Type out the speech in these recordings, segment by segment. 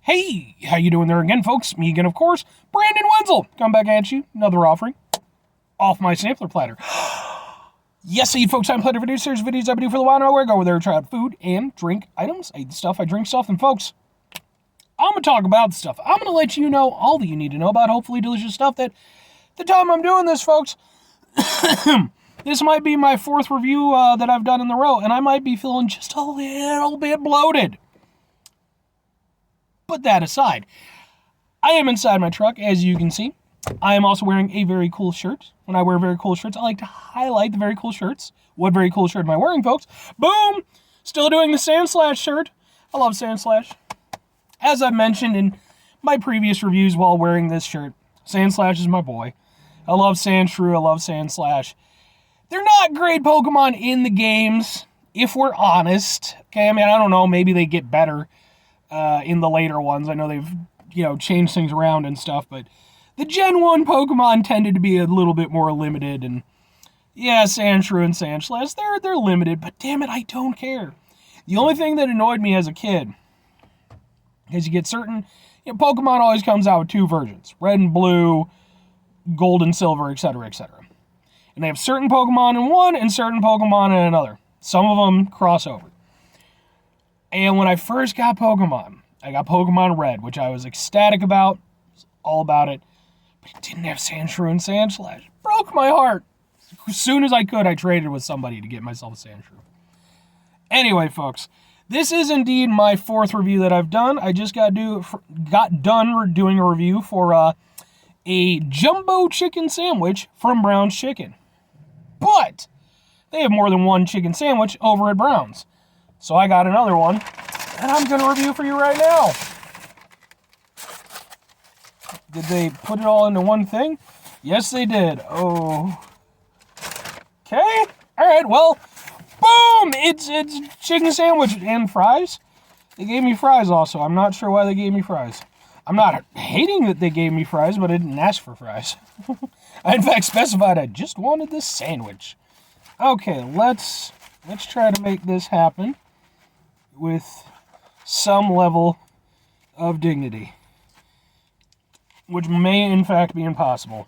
Hey, how you doing there again, folks? Me again, of course, Brandon Wenzel. Come back at you, another offering off my sampler platter. Yes, so you folks, I'm Platter Videos. There's videos I do for the while now. I go over there and try out food and drink items. I eat stuff, I drink stuff, and folks, I'm going to talk about the stuff. I'm going to let you know all that you need to know about hopefully delicious stuff that the time I'm doing this, folks, this might be my fourth review that I've done in the row, and I might be feeling just a little bit bloated. Put that aside, I am inside my truck, as you can see. I am also wearing a very cool shirt. When I wear very cool shirts, I like to highlight the very cool shirts. What very cool shirt am I wearing, folks? Boom! Still doing the Sandslash shirt. I love Sandslash. As I've mentioned in my previous reviews while wearing this shirt, Sandslash is my boy. I love Sandshrew, I love Sandslash. They're not great Pokemon in the games, if we're honest. Okay, I mean, I don't know, maybe they get better in the later ones. I know they've, changed things around and stuff, but the Gen 1 Pokemon tended to be a little bit more limited, and yeah, Sandshrew and Sandslash, they're limited, but damn it, I don't care. The only thing that annoyed me as a kid is you get certain, Pokemon always comes out with two versions, red and blue, gold and silver, etc., etc. And they have certain Pokemon in one and certain Pokemon in another. Some of them cross over. And when I first got Pokemon, I got Pokemon Red, which I was ecstatic about, all about it, but it didn't have Sandshrew and Sandslash. Broke my heart. As soon as I could, I traded with somebody to get myself a Sandshrew. Anyway, folks, this is indeed my fourth review that I've done. I just got done doing a review for a jumbo chicken sandwich from Brown's Chicken. But they have more than one chicken sandwich over at Brown's. So I got another one, and I'm going to review for you right now. Did they put it all into one thing? Yes, they did. Oh. Okay. All right, well, boom! It's chicken sandwich and fries. They gave me fries also. I'm not sure why they gave me fries. I'm not hating that they gave me fries, but I didn't ask for fries. I, in fact, specified I just wanted this sandwich. Okay, let's try to make this happen with some level of dignity, which may in fact be impossible.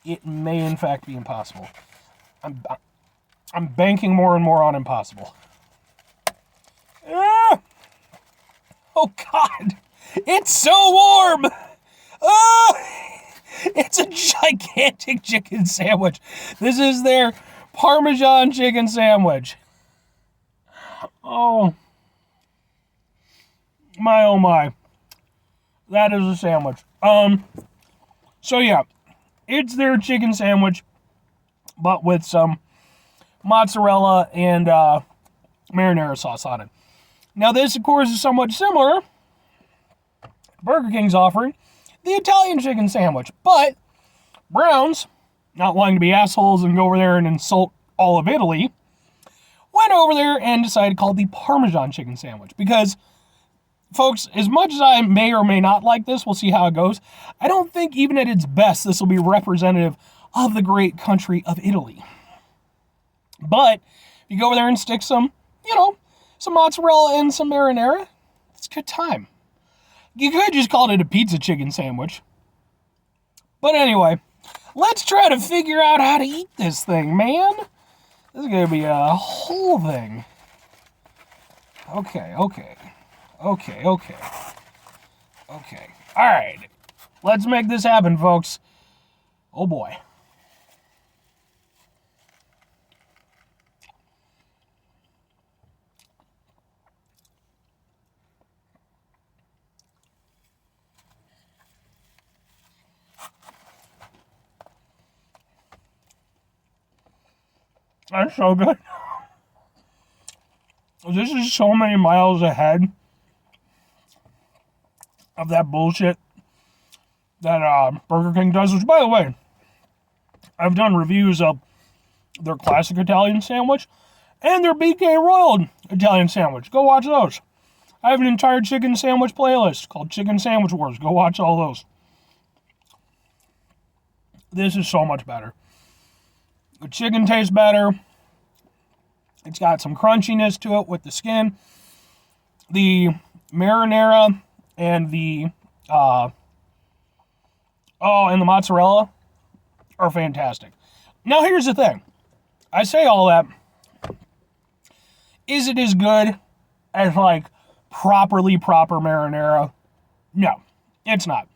It may in fact be impossible. I'm banking more and more on impossible. Ah! Oh God, it's so warm. It's a gigantic chicken sandwich. This is their Parmesan chicken sandwich. Oh my. That is a sandwich. So yeah, it's their chicken sandwich, but with some mozzarella and marinara sauce on it. Now this, of course, is somewhat similar to Burger King's offering the Italian chicken sandwich, but Brown's, not wanting to be assholes and go over there and insult all of Italy, went over there and decided to call it the Parmesan chicken sandwich. Because, folks, as much as I may or may not like this, we'll see how it goes, I don't think even at its best this will be representative of the great country of Italy. But if you go over there and stick some, some mozzarella and some marinara, it's a good time. You could just call it a pizza chicken sandwich. But anyway, let's try to figure out how to eat this thing, man. This is going to be a whole thing. Okay. Alright. Let's make this happen, folks. Oh boy. That's so good. This is so many miles ahead of that bullshit that Burger King does, which, by the way, I've done reviews of their classic Italian sandwich and their BK Royal Italian sandwich. Go watch those. I have an entire chicken sandwich playlist called Chicken Sandwich Wars. Go watch all those. This is so much better. The chicken tastes better. It's got some crunchiness to it with the skin. The marinara and the and the mozzarella are fantastic. Now here's the thing. I say all that. Is it as good as like proper marinara? No, it's not.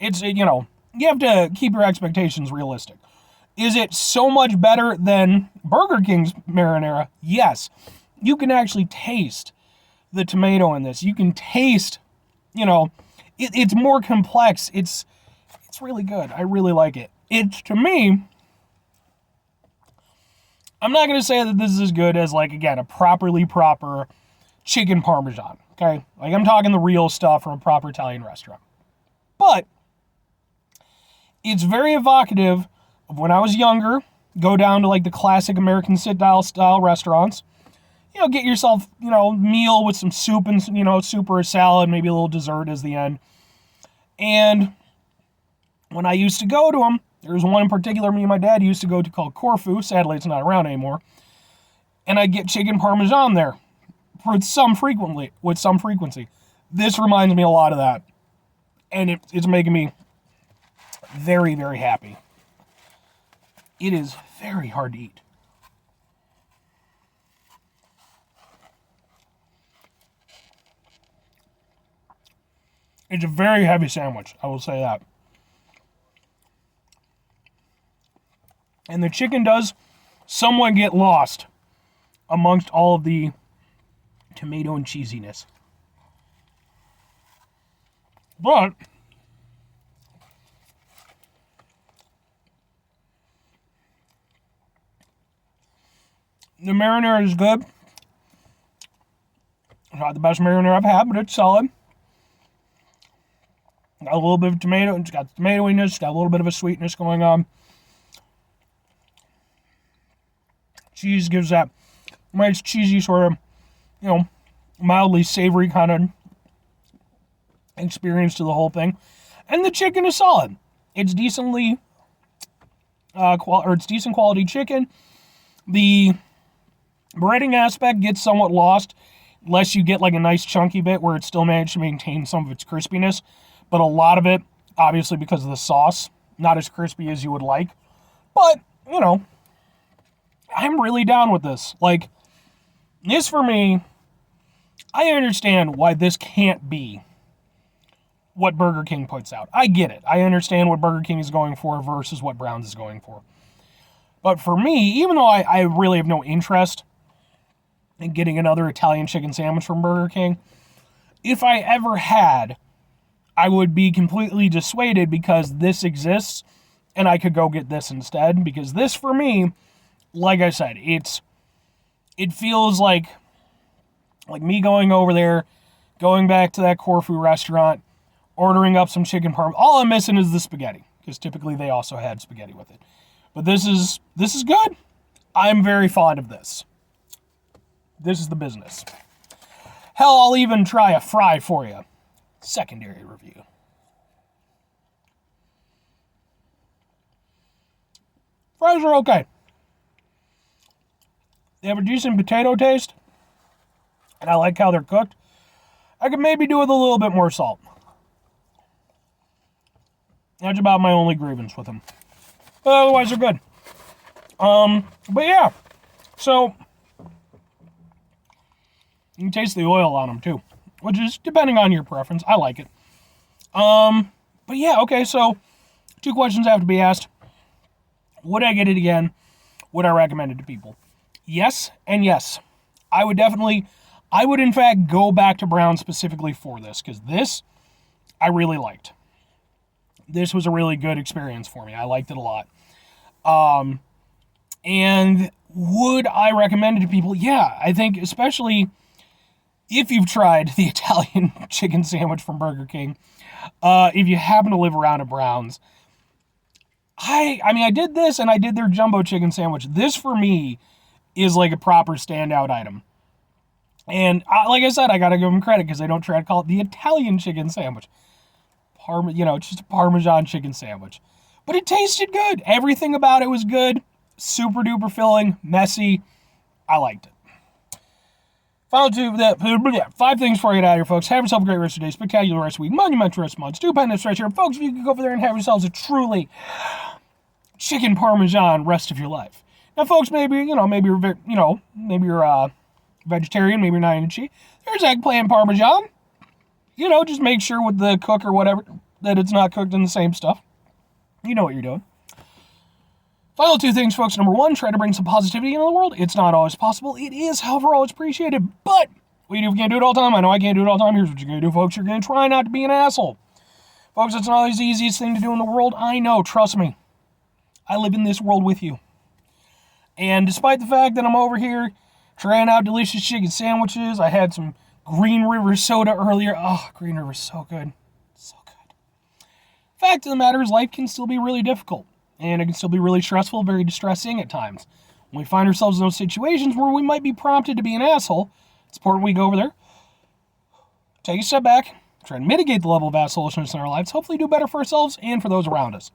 It's, you have to keep your expectations realistic. Is it so much better than Burger King's marinara? Yes. You can actually taste the tomato in this. You can taste, it's more complex. It's really good. I really like it. To me, I'm not going to say that this is as good as, like, again, a proper chicken Parmesan, okay? Like, I'm talking the real stuff from a proper Italian restaurant. But it's very evocative of when I was younger. Go down to, like, the classic American sit-down style restaurants. Get yourself, meal with some soup and, soup or a salad, maybe a little dessert as the end. And when I used to go to them, there was one in particular me and my dad used to go to called Corfu. Sadly, it's not around anymore. And I'd get chicken Parmesan there with some frequency. This reminds me a lot of that. And it's making me very, very happy. It is very hard to eat. It's a very heavy sandwich, I will say that. And the chicken does somewhat get lost amongst all of the tomato and cheesiness. But the marinara is good. It's not the best marinara I've had, but it's solid. Got a little bit of tomato. It's got tomatoiness. It's got a little bit of a sweetness going on. Cheese gives that nice cheesy sort of, mildly savory kind of experience to the whole thing. And the chicken is solid. It's decently, it's decent quality chicken. The breading aspect gets somewhat lost unless you get like a nice chunky bit where it still managed to maintain some of its crispiness. But a lot of it, obviously because of the sauce, not as crispy as you would like. But, I'm really down with this. Like, this for me, I understand why this can't be what Burger King puts out. I get it. I understand what Burger King is going for versus what Brown's is going for. But for me, even though I really have no interest in getting another Italian chicken sandwich from Burger King, if I ever had, I would be completely dissuaded because this exists and I could go get this instead. Because this, for me, like I said, it feels like me going over there, going back to that Corfu restaurant, ordering up some chicken parm. All I'm missing is the spaghetti, because typically they also had spaghetti with it. But this is good. I'm very fond of this. This is the business. Hell, I'll even try a fry for you. Secondary review. Fries are okay. They have a decent potato taste, and I like how they're cooked. I could maybe do with a little bit more salt. That's about my only grievance with them. But otherwise, they're good. But yeah, so you can taste the oil on them too, which is depending on your preference. I like it. But yeah, okay, so 2 questions have to be asked. Would I get it again? Would I recommend it to people? Yes and yes. I would in fact go back to Brown specifically for this, because this I really liked. This was a really good experience for me. I liked it a lot. And would I recommend it to people? Yeah, I think especially if you've tried the Italian chicken sandwich from Burger King, if you happen to live around at Brown's, I did this and I did their jumbo chicken sandwich. This for me is like a proper standout item. And like I said, I gotta give them credit because they don't try to call it the Italian chicken sandwich. It's just a Parmesan chicken sandwich. But it tasted good. Everything about it was good. Super duper filling, messy. I liked it. Five things before I get out of here, folks. Have yourself a great rest of the day, spectacular rest of the week, monumental rest of the month, stupendous rest here. Folks, if you can go over there and have yourselves a truly chicken Parmesan rest of your life. Now, folks, maybe you're vegetarian, maybe you're not into cheese. There's eggplant Parmesan. Just make sure with the cook or whatever that it's not cooked in the same stuff. You know what you're doing. Final two things, folks. Number one, try to bring some positivity into the world. It's not always possible. It is, however, always appreciated. But we can't do it all the time. I know I can't do it all the time. Here's what you're going to do, folks. You're going to try not to be an asshole. Folks, it's not always the easiest thing to do in the world. I know. Trust me. I live in this world with you. And despite the fact that I'm over here trying out delicious chicken sandwiches, I had some Green River soda earlier. Oh, Green River's so good. So good. Fact of the matter is, life can still be really difficult. And it can still be really stressful, very distressing at times. When we find ourselves in those situations where we might be prompted to be an asshole, it's important we go over there, take a step back, try to mitigate the level of assholishness in our lives, hopefully do better for ourselves and for those around us.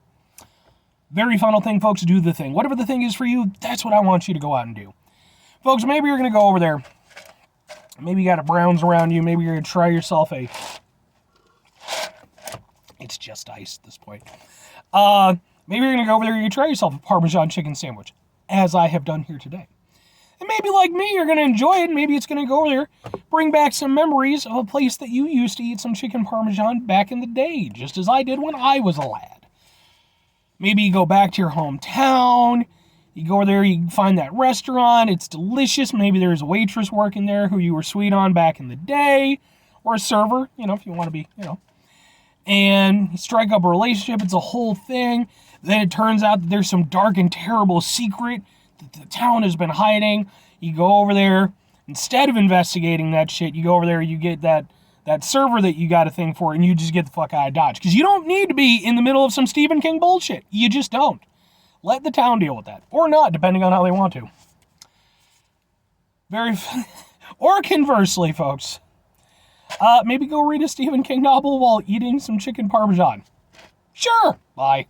Very final thing, folks, do the thing. Whatever the thing is for you, that's what I want you to go out and do. Folks, maybe you're going to go over there. Maybe you got a Browns around you. Maybe you're going to try yourself a... It's just ice at this point. Maybe you're going to go over there and you try yourself a Parmesan chicken sandwich, as I have done here today. And maybe like me, you're going to enjoy it. Maybe it's going to go over there, bring back some memories of a place that you used to eat some chicken Parmesan back in the day, just as I did when I was a lad. Maybe you go back to your hometown. You go over there, you find that restaurant. It's delicious. Maybe there's a waitress working there who you were sweet on back in the day, or a server, if you want to be, And you strike up a relationship. It's a whole thing. Then it turns out that there's some dark and terrible secret that the town has been hiding. You go over there. Instead of investigating that shit, you go over there, you get that server that you got a thing for, and you just get the fuck out of Dodge. Because you don't need to be in the middle of some Stephen King bullshit. You just don't. Let the town deal with that. Or not, depending on how they want to. Or conversely, folks. Maybe go read a Stephen King novel while eating some chicken Parmesan. Sure. Bye.